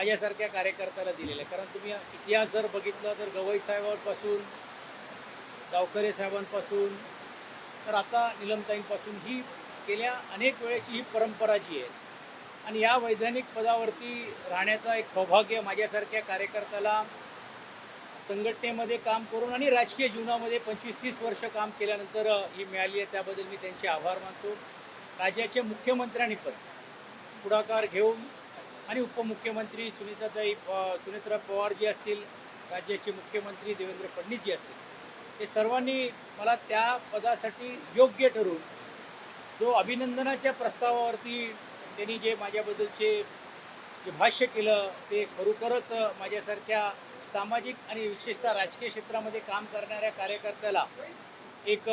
माझ्यासारख्या कार्यकर्त्याला दिलेलं आहे. कारण तुम्ही इतिहास जर बघितलं तर गवई साहेबांपासून, गावकरे साहेबांपासून तर आता निलमताईंपासून ही गेल्या अनेक वेळेची ही परंपरा जी आहे आणि या वैधानिक पदावरती राहण्याचा एक सौभाग्य माझ्यासारख्या कार्यकर्त्याला संघटनेमध्ये काम करून आणि राजकीय जीवनामध्ये 25-30 वर्ष काम केल्यानंतर ही मिळाली आहे. त्याबद्दल मी त्यांचे आभार मानतो. राज्याचे मुख्यमंत्र्यांनी पण पुढाकार घेऊन आणि उपमुख्यमंत्री सुनेत्रा पवार जी असतील, राज्याचे मुख्यमंत्री देवेंद्र फडणवीस जी असतील, हे सर्वांनी मला त्या पदासाठी योग्य ठरवून जो अभिनंदनाच्या प्रस्तावावरती त्यांनी जे माझ्याबद्दलचे जे भाष्य केलं ते खरोखरच माझ्यासारख्या सामाजिक आणि विशेषतः राजकीय क्षेत्रामध्ये काम करणाऱ्या कार्यकर्त्याला एक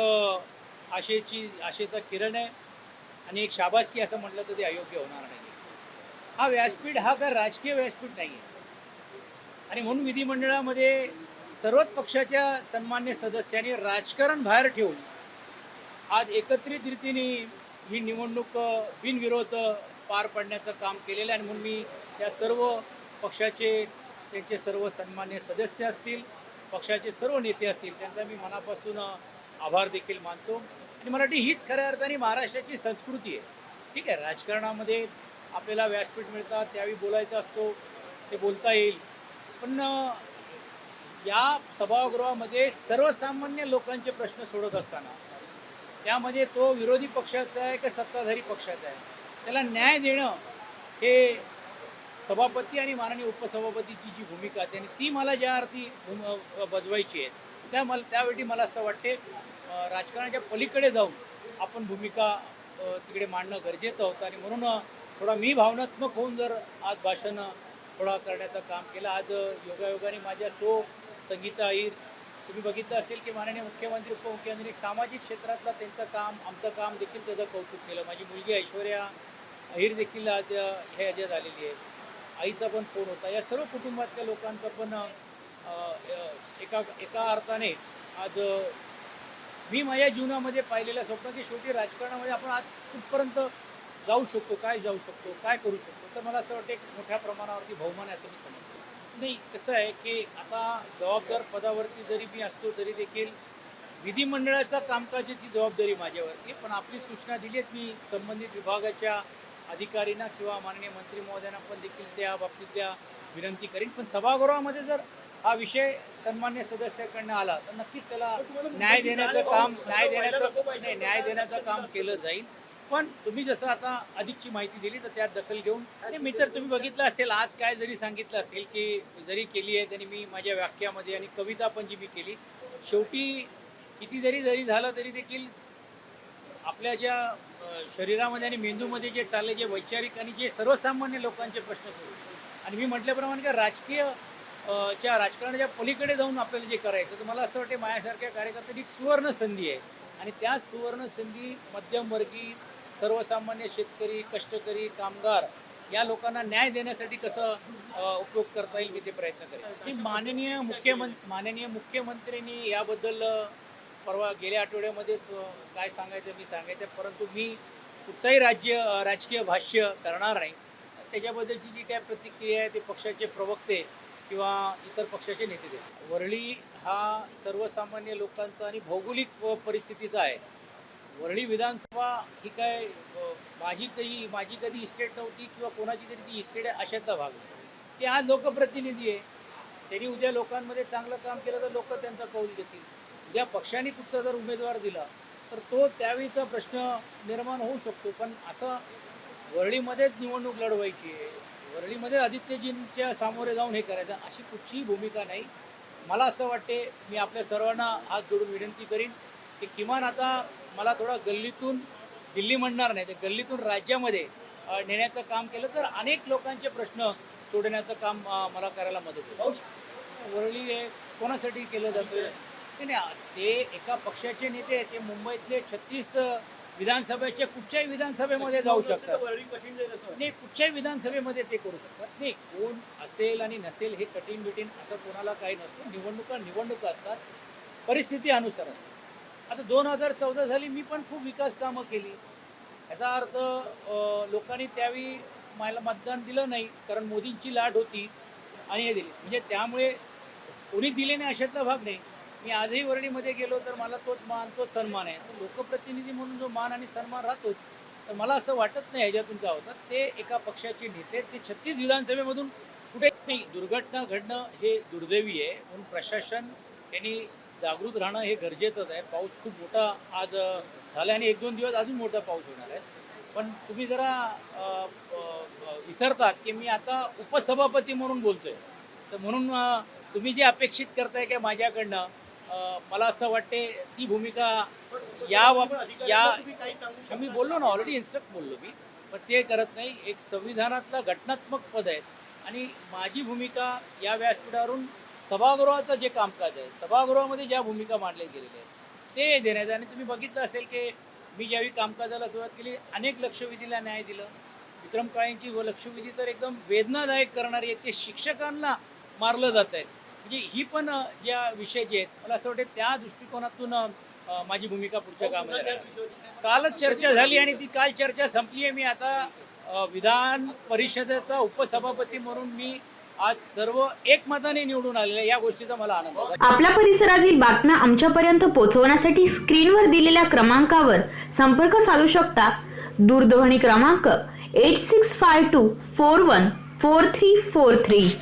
आशेचा किरण आहे आणि एक शाबासकी असं म्हटलं तर ते अयोग्य होणार नाही. हा व्यासपीठ हा काय राजकीय व्यासपीठ नाही आहे आणि म्हणून विधिमंडळामध्ये सर्वच पक्षाच्या सन्मान्य सदस्यांनी राजकारण बाहेर ठेवून आज एकत्रित रीतीने ही निवडणूक बिनविरोध पार पाडण्याचं काम केलेलं आहे आणि म्हणून मी या सर्व पक्षाचे त्यांचे सर्व सन्मान्य सदस्य असतील, पक्षाचे सर्व नेते असतील, त्यांचा मी मनापासून आभार देखील मानतो आणि मला वाटतं हीच खऱ्या अर्थाने महाराष्ट्राची संस्कृती आहे. ठीक आहे, राजकारणामध्ये आपल्याला व्यासपीठ मिळतात, त्यावेळी बोलायचं असतो, ते बोलता येईल, पण या सभागृहामध्ये सर्वसामान्य लोकांचे प्रश्न सोडत असताना त्यामध्ये तो विरोधी पक्षाचा आहे की सत्ताधारी पक्षाचा आहे, त्याला न्याय देणं हे सभापती आणि माननीय उपसभापतीची जी भूमिका आहे त्यांनी ती मला ज्या अर्थी बजवायची आहे त्यावेळी मला असं वाटते राजकारणाच्या पलीकडे जाऊन आपण भूमिका तिकडे मांडणं गरजेचं होतं आणि म्हणून थोडा मी भावनात्मक होऊन जर आज भाषण थोडा करण्याचं काम केलं. आज योगायोगाने माझ्या संगीता अहिर तुम्ही बघितलं असेल की माननीय मुख्यमंत्री उपमुख्यमंत्री सामाजिक क्षेत्रातलं त्यांचं काम आमचं काम देखील त्याचं कौतुक केलं. माझी मुलगी ऐश्वर्या अहिर देखील आज हे ह्याच्यात आलेली आहे. आईचा पण फोन होता. या सर्व कुटुंबातल्या लोकांचं पण एका अर्थाने आज मी माझ्या जीवनामध्ये पाहिलेलं स्वप्न की शेवटी राजकारणामध्ये आपण आज कुठपर्यंत जाऊ शकतो, काय जाऊ शकतो, काय करू शकतो, तर मला असं वाटतं एक मोठ्या प्रमाणावरती बहुमान आहे असं मी समजतो. नाही, कसं आहे की आता जबाबदार पदावरती जरी मी असतो तरी देखील विधिमंडळाचा कामकाजाची जबाबदारी माझ्यावरती आहे. पण आपली सूचना दिली आहेत मी संबंधित विभागाच्या अधिकाऱ्यांना किंवा माननीय मंत्री महोदयांना पण देखील त्या बाबतीतल्या विनंती करीन. पण सभागृहामध्ये जर हा विषय सन्मान्य सदस्याकडनं आला तर नक्कीच त्याला न्याय देण्याचं काम केलं जाईल. पण तुम्ही जसं आता अधिकची माहिती दिली तर त्यात दखल घेऊन आणि मी तर तुम्ही बघितलं असेल आज काय जरी सांगितलं असेल की जरी केली आहे त्यांनी मी माझ्या वाक्यामध्ये आणि कविता पण जी मी केली शेवटी किती जरी झालं तरी देखील आपल्या ज्या शरीरामध्ये आणि मेंदूमध्ये जे चालले जे वैचारिक आणि जे सर्वसामान्य लोकांचे प्रश्न सोडले आणि मी म्हटल्याप्रमाणे का राजकारणाच्या पलीकडे जाऊन आपल्याला जे करायचं तर मला असं वाटतं माझ्यासारख्या कार्यकर्त्यांची एक सुवर्ण संधी आहे आणि त्या सुवर्ण संधी मध्यमवर्गीय सर्वसामान्य शेतकरी कष्टकरी कामगार या लोकांना न्याय देण्यासाठी कसं उपयोग करता येईल मी ते प्रयत्न करेन. माननीय मुख्यमंत्र्यांनी याबद्दल परवा गेल्या आठवड्यामध्येच काय सांगायचं मी सांगायचं, परंतु मी कुठचंही राजकीय भाष्य करणार नाही. त्याच्याबद्दलची जी काय प्रतिक्रिया आहे ते पक्षाचे प्रवक्ते किंवा इतर पक्षाचे नेते देतात. वरळी हा सर्वसामान्य लोकांचा आणि भौगोलिक परिस्थितीचा आहे. वरळी विधानसभा ही काय माझी कधी इस्टेट नव्हती किंवा कोणाची तरी ती इस्टेट आहे अशातला भाग नाही. ते आज लोकप्रतिनिधी आहे. त्यांनी उद्या लोकांमध्ये चांगलं काम केलं तर लोक त्यांचा कौल देतील. उद्या पक्षाने कुठचा जर उमेदवार दिला तर तो त्यावेळीचा प्रश्न निर्माण होऊ शकतो. पण असं वरळीमध्येच निवडणूक लढवायची आहे, वरळीमध्ये आदित्यजींच्या सामोरे जाऊन हे करायचं अशी कुठचीही भूमिका नाही. मला असं वाटते मी आपल्या सर्वांना हात जोडून विनंती करीन की किमान आता मला थोडा गल्लीतून दिल्ली म्हणणार नाही तर गल्लीतून राज्यामध्ये नेण्याचं काम केलं तर अनेक लोकांचे प्रश्न सोडण्याचं काम मला करायला मदत होईल. वरळी हे कोणासाठी केलं जातं नाही, ते एका पक्षाचे नेते ते मुंबईतले 36 विधानसभेच्या कुठच्याही विधानसभेमध्ये जाऊ शकतात. नाही, कुठच्याही विधानसभेमध्ये ते करू शकतात. नाही, कोण असेल आणि नसेल हे कठीण असं कोणाला काही नसतं. निवडणुका असतात, परिस्थिती अनुसार असतात. आता 2014 झाली, मी पण खूप विकास कामं केली. याचा अर्थ लोकांनी त्यावेळी मला मतदान दिलं नाही, कारण मोदींची लाट होती आणि हे दिली. म्हणजे त्यामुळे कोणी दिले नाही अशातला भाग नाही. मी आजही वर्णीमध्ये गेलो तर मला तोच मान तोच सन्मान आहे. तर लोकप्रतिनिधी म्हणून जो मान आणि सन्मान राहतोच. तर मला असं वाटत नाही ह्याच्यातून काय होतं, ते एका पक्षाचे नेते ते 36 विधानसभेमधून कुठे नाही. दुर्घटना घडणं हे दुर्दैवी आहे, म्हणून प्रशासन यांनी जागृत राहणं हे गरजेचंच आहे. पाऊस खूप मोठा आज झाला आणि 1-2 दिवस अजून मोठा पाऊस होणार आहे. पण तुम्ही जरा विसरतात की मी आता उपसभापती म्हणून बोलतोय. तर म्हणून तुम्ही जे अपेक्षित करताय की माझ्याकडनं मला असं वाटते ती भूमिका मी बोललो ना, ऑलरेडी इन्स्ट्रक्ट बोललो मी. पण ते करत नाही. एक संविधानातलं घटनात्मक पद आहे आणि माझी भूमिका या व्यासपीठावरून सभागृहाचं जे कामकाज आहे, सभागृहामध्ये ज्या भूमिका मांडल्या गेलेल्या आहेत ते देण्यात. आणि तुम्ही बघितलं असेल की मी ज्यावेळी कामकाजाला सुरुवात केली अनेक लक्षवेधीला न्याय दिलं. विक्रम काळेंची लक्षवेधी तर एकदम वेदनादायक करणारी आहे. ते शिक्षकांना मारलं जात आहे. म्हणजे ही पण ज्या विषयाची आहेत मला असं वाटतं त्या दृष्टिकोनातून माझी भूमिका पुढच्या कामामध्ये राहील. कालच चर्चा झाली आणि ती काल चर्चा संपली आहे. मी आता विधान परिषदेचा उपसभापती म्हणून मी आज सर्व एकमताने निवडून आलेले, या गोष्टीचा मला आनंद आहे. आपल्या परिसरातील बातम्या आमच्यापर्यंत पोहोचवण्यासाठी स्क्रीनवर दिलेल्या क्रमांकावर संपर्क साधू शकता. दूरध्वनी क्रमांक 8652414343.